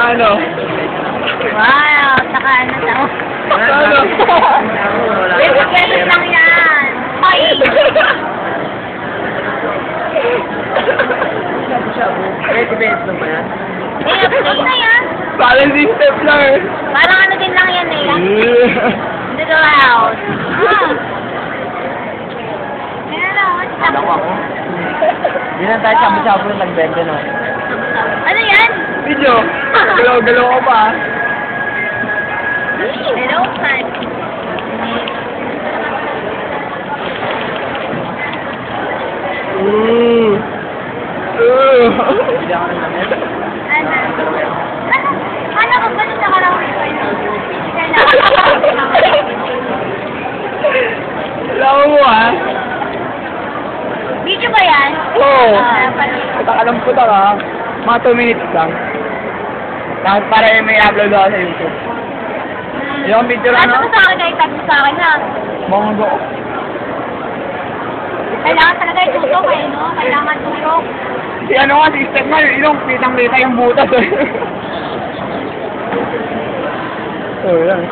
Ano? Wow, saka ano daw. Ano? Basic ganun lang yan. Ay! Ready base lang ba yan? Eh, play na yan. Parang di step lang eh. Parang ano din lang yan eh. Hindi daw out. Alam ko ako. Hindi na tayo sabi-sabi ng nagbenta no. Ano yan? Video. Galaw-galaw ko pa. Hello, fan. Hindi ako nang namin. Ano ko ba ito sa karawin ko? Alam mo ah. Video ba yan? Oo. Pati. Alam ko ka. Mga 2 minutes lang. Tapos para may upload ako sa YouTube. Yung video lang Ano no? mo sa akin kahit tag mo sa akin ha? Mongo. Kailangan talaga itutok eh, no? Kailangan tutok. Si ano nga, si Steph nga, yung kitang-kita yung butas eh. Oo, yan.